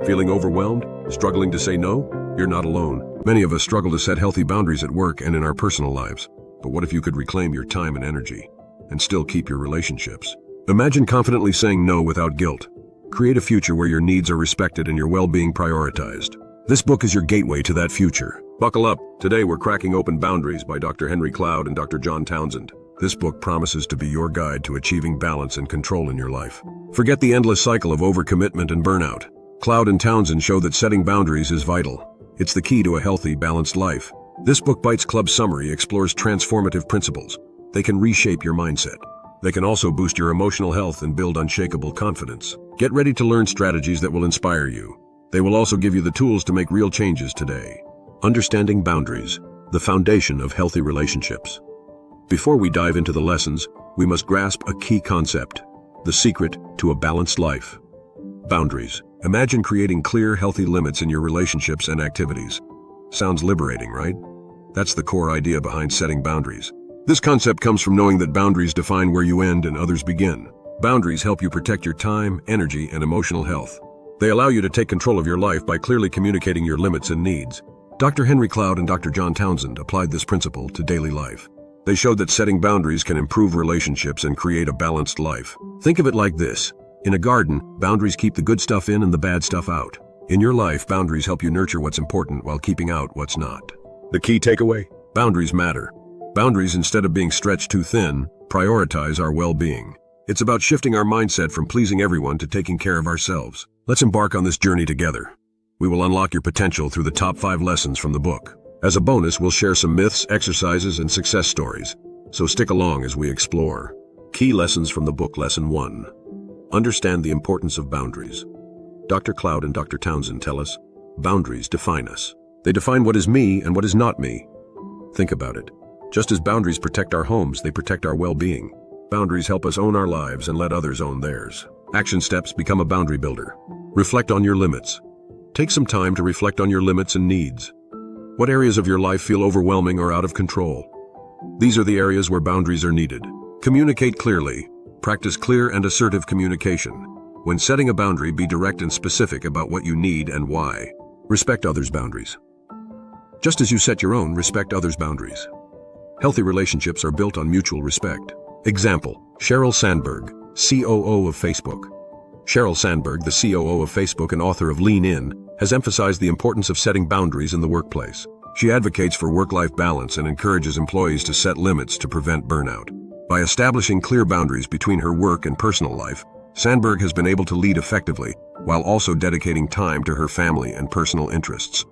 Feeling overwhelmed? Struggling to say no? You're not alone. Many of us struggle to set healthy boundaries at work and in our personal lives. But what if you could reclaim your time and energy and still keep your relationships? Imagine confidently saying no without guilt. Create a future where your needs are respected and your well-being prioritized. This book is your gateway to that future. Buckle up. Today we're cracking open Boundaries by Dr. Henry Cloud and Dr. John Townsend. This book promises to be your guide to achieving balance and control in your life. Forget the endless cycle of overcommitment and burnout. Cloud and Townsend show that setting boundaries is vital. It's the key to a healthy, balanced life. This Book Bites Club summary explores transformative principles. They can reshape your mindset. They can also boost your emotional health and build unshakable confidence. Get ready to learn strategies that will inspire you. They will also give you the tools to make real changes today. Understanding boundaries, the foundation of healthy relationships. Before we dive into the lessons, we must grasp a key concept, the secret to a balanced life. Boundaries. Imagine creating clear, healthy limits in your relationships and activities. Sounds liberating, right? That's the core idea behind setting boundaries. This concept comes from knowing that boundaries define where you end and others begin. Boundaries help you protect your time, energy, and emotional health. They allow you to take control of your life by clearly communicating your limits and needs. Dr. Henry Cloud and Dr. John Townsend applied this principle to daily life. They showed that setting boundaries can improve relationships and create a balanced life. Think of it like this. In a garden, boundaries keep the good stuff in and the bad stuff out. In your life, boundaries help you nurture what's important while keeping out what's not. The key takeaway? Boundaries matter. Boundaries, instead of being stretched too thin, prioritize our well-being. It's about shifting our mindset from pleasing everyone to taking care of ourselves. Let's embark on this journey together. We will unlock your potential through the top 5 lessons from the book. As a bonus, we'll share some myths, exercises, and success stories. So stick along as we explore. Key lessons from the book. Lesson 1. Understand the importance of boundaries. Dr. Cloud and Dr. Townsend tell us, boundaries define us. They define what is me and what is not me. Think about it. Just as boundaries protect our homes, they protect our well-being. Boundaries help us own our lives and let others own theirs. Action steps: become a boundary builder. Reflect on your limits. Take some time to reflect on your limits and needs. What areas of your life feel overwhelming or out of control? These are the areas where boundaries are needed. Communicate clearly. Practice clear and assertive communication. When setting a boundary, be direct and specific about what you need and why. Respect others' boundaries. Just as you set your own, respect others' boundaries. Healthy relationships are built on mutual respect. Example: Sheryl Sandberg, COO of Facebook. Sheryl Sandberg, the COO of Facebook and author of Lean In, has emphasized the importance of setting boundaries in the workplace. She advocates for work-life balance and encourages employees to set limits to prevent burnout. By establishing clear boundaries between her work and personal life, Sandberg has been able to lead effectively while also dedicating time to her family and personal interests.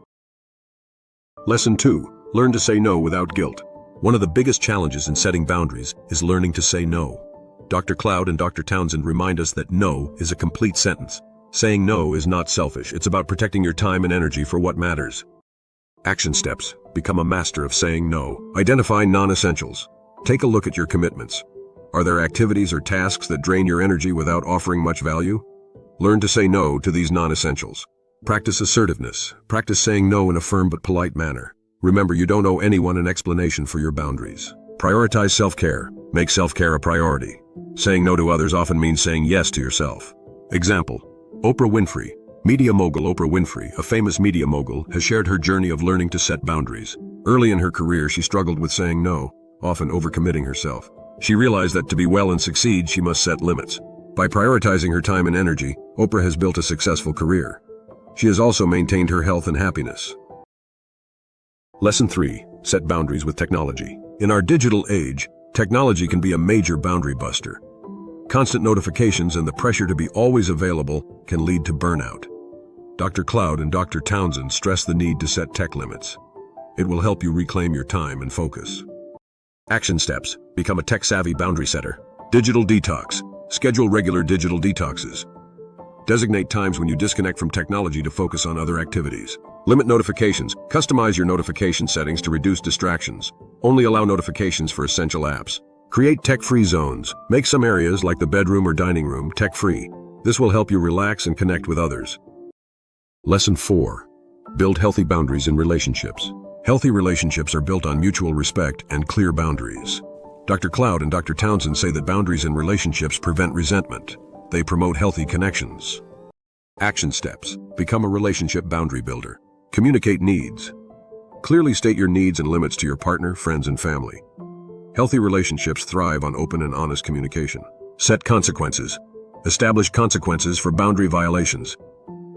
Lesson 2. Learn to say no without guilt. One of the biggest challenges in setting boundaries is learning to say no. Dr. Cloud and Dr. Townsend remind us that no is a complete sentence. Saying no is not selfish. It's about protecting your time and energy for what matters. Action steps: become a master of saying no. Identify non-essentials. Take a look at your commitments. Are there activities or tasks that drain your energy without offering much value? Learn to say no to these non-essentials. Practice assertiveness. Practice saying no in a firm but polite manner. Remember, you don't owe anyone an explanation for your boundaries. Prioritize self-care. Make self-care a priority. Saying no to others often means saying yes to yourself. Example: Oprah Winfrey. Media mogul Oprah Winfrey, a famous media mogul, has shared her journey of learning to set boundaries. Early in her career, she struggled with saying no, often overcommitting herself. She realized that to be well and succeed, she must set limits. By prioritizing her time and energy, Oprah has built a successful career. She has also maintained her health and happiness. Lesson 3. Set boundaries with technology. In our digital age, technology can be a major boundary buster. Constant notifications and the pressure to be always available can lead to burnout. Dr. Cloud and Dr. Townsend stress the need to set tech limits. It will help you reclaim your time and focus. Action steps: become a tech-savvy boundary setter. Digital detox. Schedule regular digital detoxes. Designate times when you disconnect from technology to focus on other activities. Limit notifications. Customize your notification settings to reduce distractions. Only allow notifications for essential apps. Create tech-free zones. Make some areas, like the bedroom or dining room, tech-free. This will help you relax and connect with others. Lesson 4. Build healthy boundaries in relationships. Healthy relationships are built on mutual respect and clear boundaries. Dr. Cloud and Dr. Townsend say that boundaries in relationships prevent resentment. They promote healthy connections. Action steps. Become a relationship boundary builder. Communicate needs. Clearly state your needs and limits to your partner, friends, and family. Healthy relationships thrive on open and honest communication. Set consequences. Establish consequences for boundary violations.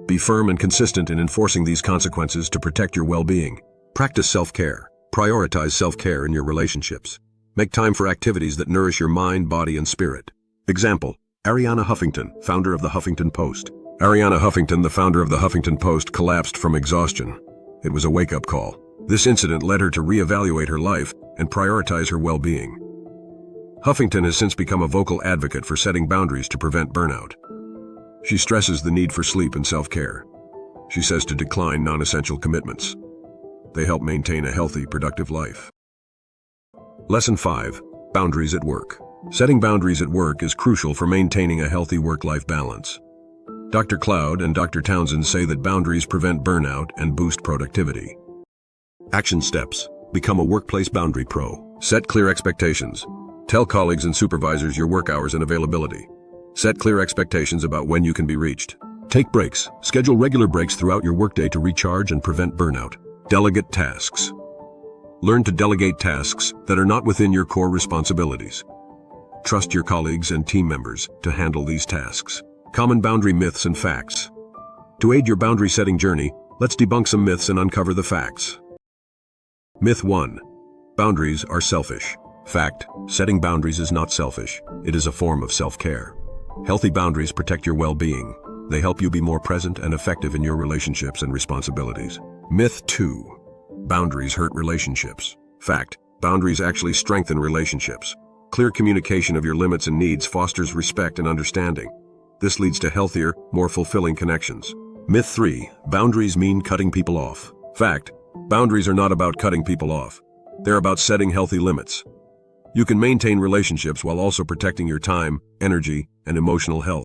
Be firm and consistent in enforcing these consequences to protect your well-being. Practice self-care. Prioritize self-care in your relationships. Make time for activities that nourish your mind, body, and spirit. Example, Arianna Huffington, founder of the Huffington Post. Arianna Huffington, the founder of the Huffington Post, collapsed from exhaustion. It was a wake-up call. This incident led her to reevaluate her life and prioritize her well-being. Huffington has since become a vocal advocate for setting boundaries to prevent burnout. She stresses the need for sleep and self-care. She says to decline non-essential commitments. They help maintain a healthy, productive life. Lesson 5. Boundaries at work. Setting boundaries at work is crucial for maintaining a healthy work-life balance. Dr. Cloud and Dr. Townsend say that boundaries prevent burnout and boost productivity. Action steps. Become a workplace boundary pro. Set clear expectations. Tell colleagues and supervisors your work hours and availability. Set clear expectations about when you can be reached. Take breaks. Schedule regular breaks throughout your workday to recharge and prevent burnout. Delegate tasks. Learn to delegate tasks that are not within your core responsibilities. Trust your colleagues and team members to handle these tasks. Common boundary myths and facts. To aid your boundary setting journey, let's debunk some myths and uncover the facts. Myth 1. Boundaries are selfish. Fact: setting boundaries is not selfish. It is a form of self-care. Healthy boundaries protect your well-being. They help you be more present and effective in your relationships and responsibilities. Myth 2. Boundaries hurt relationships. Fact: boundaries actually strengthen relationships. Clear communication of your limits and needs fosters respect and understanding. This leads to healthier, more fulfilling connections. Myth 3. Boundaries mean cutting people off. Fact: boundaries are not about cutting people off. They're about setting healthy limits. You can maintain relationships while also protecting your time, energy, and emotional health.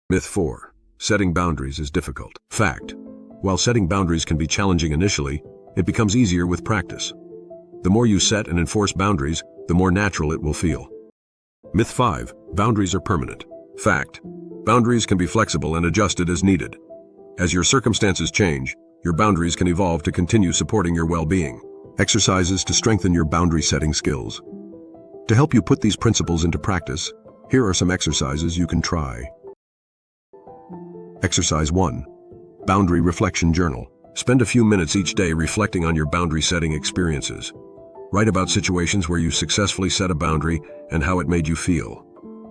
Myth 4. Setting boundaries is difficult. Fact: while setting boundaries can be challenging initially, it becomes easier with practice. The more you set and enforce boundaries, the more natural it will feel. Myth 5. Boundaries are permanent. Fact: boundaries can be flexible and adjusted as needed. As your circumstances change, your boundaries can evolve to continue supporting your well-being. Exercises to strengthen your boundary setting skills. To help you put these principles into practice, here are some exercises you can try. Exercise 1. Boundary Reflection Journal. Spend a few minutes each day reflecting on your boundary setting experiences. Write about situations where you successfully set a boundary and how it made you feel.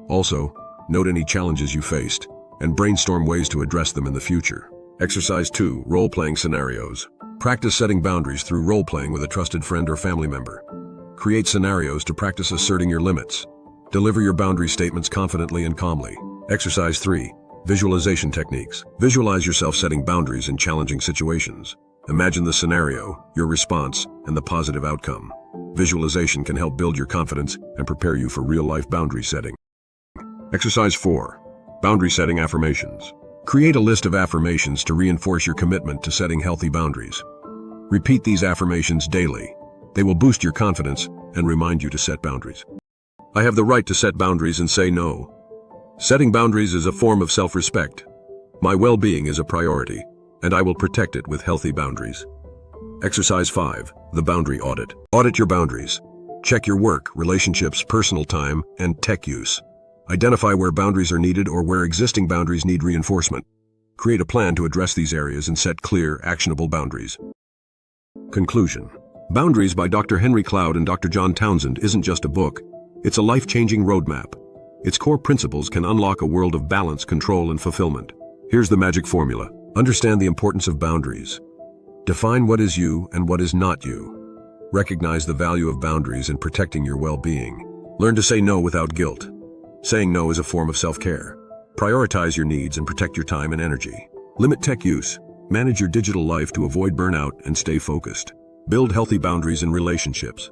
Also, note any challenges you faced and brainstorm ways to address them in the future. Exercise 2. Role-playing scenarios. Practice setting boundaries through role-playing with a trusted friend or family member. Create scenarios to practice asserting your limits. Deliver your boundary statements confidently and calmly. Exercise 3. Visualization techniques. Visualize yourself setting boundaries in challenging situations. Imagine the scenario, your response, and the positive outcome. Visualization can help build your confidence and prepare you for real-life boundary setting. Exercise 4. Boundary setting affirmations. Create a list of affirmations to reinforce your commitment to setting healthy boundaries. Repeat these affirmations daily. They will boost your confidence and remind you to set boundaries. I have the right to set boundaries and say no. Setting boundaries is a form of self-respect. My well-being is a priority, and I will protect it with healthy boundaries. Exercise 5. The Boundary Audit. Audit your boundaries. Check your work, relationships, personal time, and tech use. Identify where boundaries are needed or where existing boundaries need reinforcement. Create a plan to address these areas and set clear, actionable boundaries. Conclusion. Boundaries by Dr. Henry Cloud and Dr. John Townsend isn't just a book. It's a life-changing roadmap. Its core principles can unlock a world of balance, control, and fulfillment. Here's the magic formula. Understand the importance of boundaries. Define what is you and what is not you. Recognize the value of boundaries in protecting your well-being. Learn to say no without guilt. Saying no is a form of self-care. Prioritize your needs and protect your time and energy. Limit tech use. Manage your digital life to avoid burnout and stay focused. Build healthy boundaries in relationships.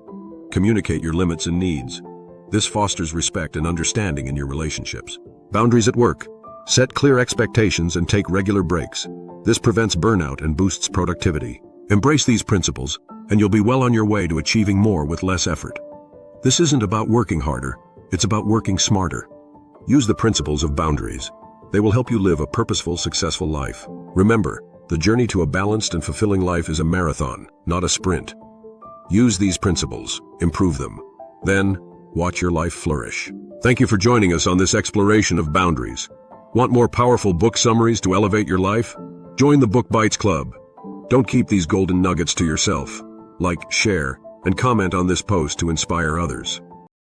Communicate your limits and needs. This fosters respect and understanding in your relationships. Boundaries at work. Set clear expectations and take regular breaks. This prevents burnout and boosts productivity. Embrace these principles, and you'll be well on your way to achieving more with less effort. This isn't about working harder, it's about working smarter. Use the principles of boundaries. They will help you live a purposeful, successful life. Remember, the journey to a balanced and fulfilling life is a marathon, not a sprint. Use these principles, improve them. Then, watch your life flourish. Thank you for joining us on this exploration of boundaries. Want more powerful book summaries to elevate your life? Join the Book Bites Club. Don't keep these golden nuggets to yourself. Like, share, and comment on this post to inspire others.